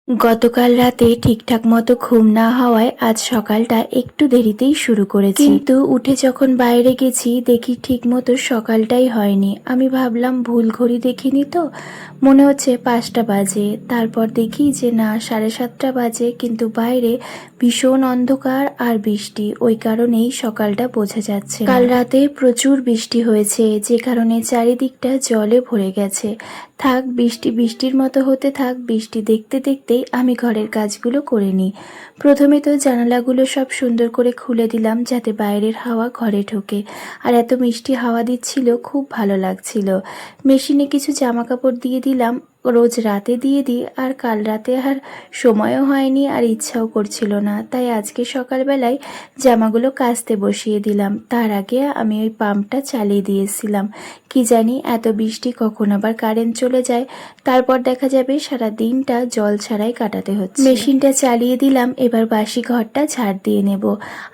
গতকাল রাতে ঠিকঠাক মতো ঘুম না হওয়ায় আজ সকালটা একটু দেরিতেই শুরু করেছি, কিন্তু উঠে যখন বাইরে গেছি দেখি ঠিক মতো সকালটাই হয়নি। আমি ভাবলাম ভুল ঘড়ি দেখিনি তো, মনে হচ্ছে 5টা বাজে। তারপর দেখি যে না, 7:30 বাজে, কিন্তু বাইরে ভীষণ অন্ধকার আর বৃষ্টি, ওই কারণেই সকালটা বোঝা যাচ্ছে না। কাল রাতে প্রচুর বৃষ্টি হয়েছে, যে কারণে চারিদিকটা জলে ভরে গেছে। থাক, বৃষ্টি বৃষ্টির মতো হতে থাক। বৃষ্টি দেখতে দেখতেই আমি ঘরের কাজগুলো করে নিই। প্রথমে তো জানালাগুলো সব সুন্দর করে খুলে দিলাম যাতে বাইরের হাওয়া ঘরে ঢোকে। আর এত মিষ্টি হাওয়া দিচ্ছিল, খুব ভালো লাগছিল। মেশিনে কিছু জামা কাপড় দিয়ে দিলাম, রোজ রাতে দিয়ে দিই, আর কাল রাতে আর সময়ও হয়নি আর ইচ্ছাও করছিল না, তাই আজকে সকালবেলায় জামাগুলো কাচতে বসিয়ে দিলাম। তার আগে আমি ওই পাম্পটা চালিয়ে দিয়েছিলাম। কি জানি এত বৃষ্টি কখন আবার কারেন্ট চলে যায়, তারপর দেখা যাবে সারা দিনটা জল ছাড়াই কাটাতে হচ্ছে। মেশিনটা চালিয়ে দিলাম, এবার বাসি ঘরটা ঝাড় দিয়ে নেব।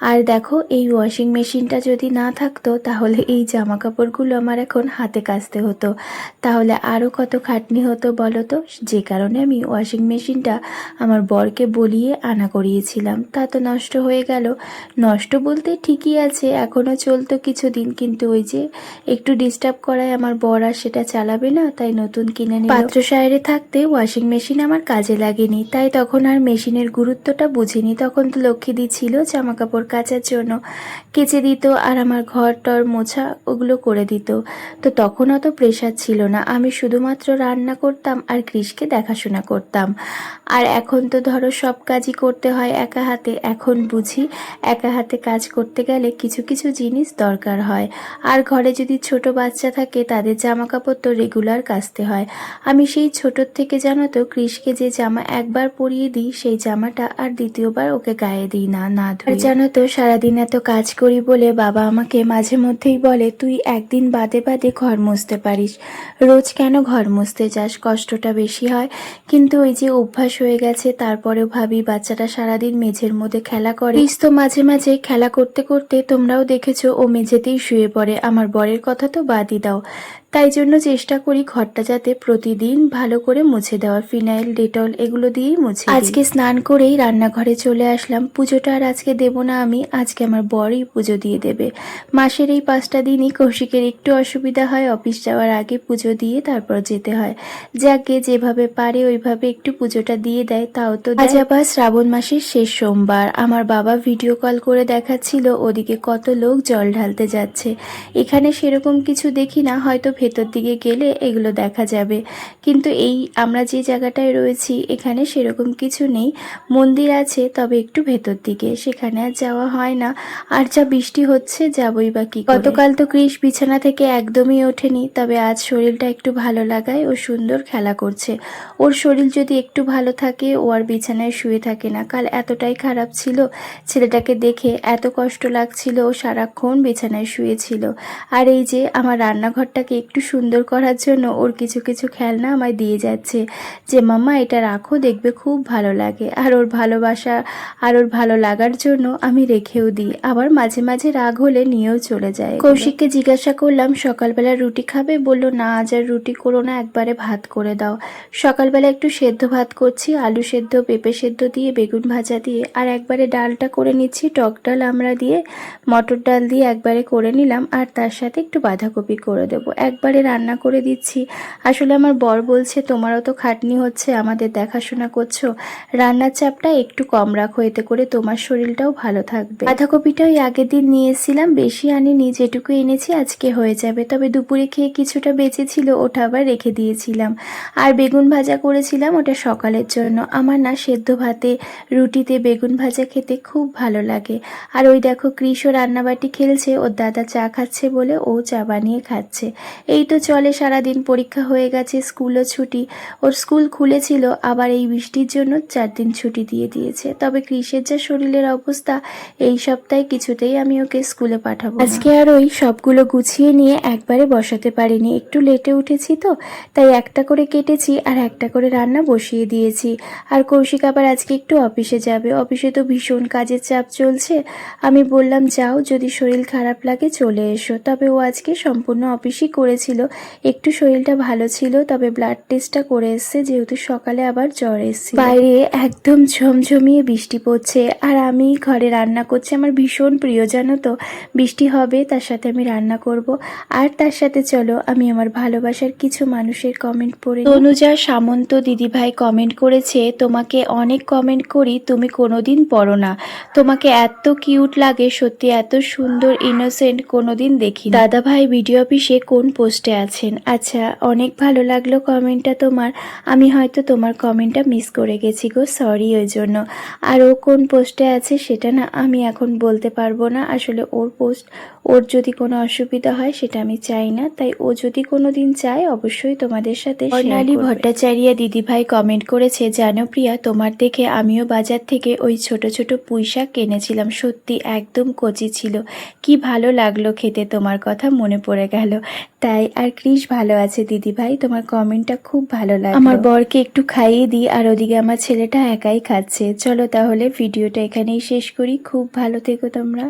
আর দেখো, এই ওয়াশিং মেশিনটা যদি না থাকতো তাহলে এই জামা কাপড়গুলো আমার এখন হাতে কাচতে হতো, তাহলে আরও কত খাটনি হতো বলো তো। যে কারণে আমি ওয়াশিং মেশিনটা আমার বরকে বলিয়ে আনা করিয়েছিলাম, তা তো নষ্ট হয়ে গেল। নষ্ট বলতে ঠিকই আছে, এখনও চলতো কিছুদিন, কিন্তু ওই যে একটু ডিস্টার্ব করায় আমার বর আর সেটা চালাবে না, তাই নতুন কিনে নিল। পাত্র সাইরে থাকতে ওয়াশিং মেশিন আমার কাজে লাগেনি, তাই তখন আর মেশিনের গুরুত্বটা বুঝিনি। তখন তো লক্ষ্মীদি ছিল জামা কাপড় কাচার জন্য, কেচে দিত আর আমার ঘর টর মোছা ওগুলো করে দিত। তো তখন অত প্রেশার ছিল না, আমি শুধুমাত্র রান্না করতাম আর কৃষকে দেখাশোনা করতাম। আর এখন তো ধরো সব কাজই করতে হয় একা হাতে। এখন বুঝি একা হাতে কাজ করতে গেলে কিছু কিছু জিনিস দরকার হয়। আর ঘরে যদি ছোট বাচ্চা থাকে তাদের জামা কাপড় তো রেগুলার কাচতে হয়। আমি সেই ছোটোর থেকে জানো তো কৃষকে যে জামা একবার পরিয়ে দিই, সেই জামাটা আর দ্বিতীয়বার ওকে গায়ে দিই না, না ধুয়ে। আর জানো তো, সারাদিন এত কাজ করি বলে বাবা আমাকে মাঝে মধ্যেই বলে, তুই একদিন বাদে বাদে ঘর মুছতে পারিস, রোজ কেন ঘর মুছতে যাস, কষ্টটা বেশি হয়। কিন্তু ওই যে অভ্যাস হয়ে গেছে, তারপরেও ভাবি বাচ্চাটা সারাদিন মেঝের মধ্যে খেলা করে। তো মাঝে মাঝে খেলা করতে করতে তোমরাও দেখেছো ও মেঝেতেই শুয়ে পড়ে। আমার বরের কথা তো বাদই দাও, তাই জন্য চেষ্টা করি ঘরটা যাতে প্রতিদিন ভালো করে মুছে দেওয়ার, ফিনাইল ডেটল এগুলো দিয়েই মুছে দিই। আজকে স্নান করেই রান্নাঘরে চলে আসলাম। পুজোটা আর আজকে দেবো না আমি, আজকে আমার বরই পুজো দিয়ে দেবে। মাসের এই 5টা দিনই কৌশিকের একটু অসুবিধা হয়, অফিস যাওয়ার আগে পুজো দিয়ে তারপর যেতে হয়। যাকে যেভাবে পারে ওইভাবে একটু পুজোটা দিয়ে দেয়, তাও তো আজ আবার শ্রাবণ মাসের শেষ সোমবার। আমার বাবা ভিডিও কল করে দেখাচ্ছিল ওদিকে কত লোক জল ঢালতে যাচ্ছে। এখানে সেরকম কিছু দেখি না, হয়তো ভেতর দিকে গেলে এগুলো দেখা যাবে, কিন্তু এই আমরা যে জায়গাটায় রয়েছি এখানে সেরকম কিছু নেই। মন্দির আছে, তবে একটু ভেতর দিকে, সেখানে আর যাওয়া হয় না। আর যা বৃষ্টি হচ্ছে যাবই বা কি করে। গতকাল তো কৃষ বিছানা থেকে একদমই ওঠেনি, তবে আজ শরীরটা একটু ভালো লাগায় ও সুন্দর খেলা করছে। ওর শরীর যদি একটু ভালো থাকে ও আর বিছানায় শুয়ে থাকে না। কাল এতটাই খারাপ ছিল, ছেলেটাকে দেখে এত কষ্ট লাগছিল, ও সারাক্ষণ বিছানায় শুয়েছিল। আর এই যে আমার রান্নাঘরটাকে একটু সুন্দর করার জন্য ওর কিছু কিছু খেলনা আমায় দিয়ে যাচ্ছে, যে মাম্মা এটা রাখো, দেখবে খুব ভালো লাগে। আর ওর ভালোবাসা আর ওর ভালো লাগার জন্য আমি রেখেও দিই, আবার মাঝে মাঝে রাগ হলে নিয়েও চলে যায়। কৌশিককে জিজ্ঞাসা করলাম সকালবেলা রুটি খাবে, বললো না আজ আর রুটি করো না, একবারে ভাত করে দাও। সকালবেলা একটু সেদ্ধ ভাত করছি, আলু সেদ্ধ, পেঁপে সেদ্ধ দিয়ে, বেগুন ভাজা দিয়ে, আর একবারে ডালটা করে নিচ্ছি, টক ডাল আমরা দিয়ে, মটর ডাল দিয়ে একবারে করে নিলাম, আর তার সাথে একটু বাঁধাকপি করে দেবো, একবারে রান্না করে দিচ্ছি। আসলে আমার বর বলছে তোমারও তো খাটনি হচ্ছে, আমাদের দেখাশোনা করছো, রান্নার চাপটা একটু কম রাখো, এতে করে তোমার শরীরটাও ভালো থাকবে। বাঁধাকপিটা ওই আগের দিন নিয়েছিলাম, বেশি আনিনি, যেটুকু এনেছি আজকে হয়ে যাবে। তবে দুপুরে খেয়ে কিছুটা বেঁচেছিল, ওটা আবার রেখে দিয়েছিলাম। আর বেগুন ভাজা করেছিলাম, ওটা সকালের জন্য। আমার না সেদ্ধ ভাতে রুটিতে বেগুন ভাজা খেতে খুব ভালো লাগে। আর ওই দেখো কৃষও রান্নাবাটি খেলছে, ওর দাদা চা খাচ্ছে বলে ও চা বানিয়ে খাচ্ছে। এই তো চলে সারাদিন, পরীক্ষা হয়ে গেছে, স্কুলও ছুটি। ওর স্কুল খুলেছিল, আবার এই বৃষ্টির জন্য 4 দিন ছুটি দিয়ে দিয়েছে। তবে কৃষের যা শরীরের অবস্থা, এই সপ্তাহে কিছুতেই আমি ওকে স্কুলে পাঠাবো না। আজকে আর ওই সবগুলো গুছিয়ে নিয়ে একবারে বসাতে পারিনি, একটু লেটে উঠেছি তো, তাই একটা করে কেটেছি আর একটা করে রান্না বসিয়ে দিয়েছি। আর কৌশিক আবার আজকে একটু অফিসে যাবে, অফিসে তো ভীষণ কাজের চাপ চলছে। আমি বললাম যাও, যদি শরীর খারাপ লাগে চলে এসো, তবে ও আজকে সম্পূর্ণ অফিসই করে করেছিল, একটু শরীরটা ভালো ছিল, তবে ব্লাড টেস্টটা করে এসছে যেহেতু সকালে আবার জ্বর এসেছিল। বাইরে একদম ঝমঝমিয়ে বৃষ্টি পড়ছে আর আমি ঘরে রান্না করছি। আমার ভীষণ প্রিয়, জানো তো, বৃষ্টি হবে তার সাথে আমি রান্না করব। আর তার সাথে চলো আমি আমার ভালোবাসার কিছু মানুষের কমেন্ট পড়ে নিই। তনুজা সামন্ত দিদিভাই কমেন্ট করেছে, তোমাকে অনেক কমেন্ট করি, তুমি কোনোদিন পড়ো না, তোমাকে এত কিউট লাগে, সত্যি এত সুন্দর ইনোসেন্ট কোনোদিন দেখি। দাদা ভাই ভিডিও অফিসে কোন পোস্টে আছেন? আচ্ছা, অনেক ভালো লাগলো কমেন্টটা তোমার, আমি হয়তো তোমার কমেন্টটা মিস করে গেছি গো, সরি ওই জন্য। আর ও কোন পোস্টে আছে সেটা না আমি এখন বলতে পারবো না, আসলে ওর পোস্ট, ওর যদি কোনো অসুবিধা হয় সেটা আমি চাই না, তাই ও যদি কোনো দিন চায় অবশ্যই তোমাদের সাথে শেয়ার করবে। বর্ণালী ভট্টাচার্য দিদিভাই কমেন্ট করেছে, জানো প্রিয়া, তোমার দেখে আমিও বাজার থেকে ওই ছোট ছোট পুঁইশাক কিনেছিলাম, সত্যি একদম কচি ছিল, কি ভালো লাগলো খেতে, তোমার কথা মনে পড়ে গেল তাই। আর ক্রিস ভালো আছে দিদিভাই, তোমার কমেন্টটা খুব ভালো লাগলো। আমার বরকে একটু খাইয়ে দিই আর ওদিকে আমার ছেলেটা একাই খাচ্ছে। চলো তাহলে ভিডিওটা এখানেই শেষ করি, খুব ভালো থেকো তোমরা।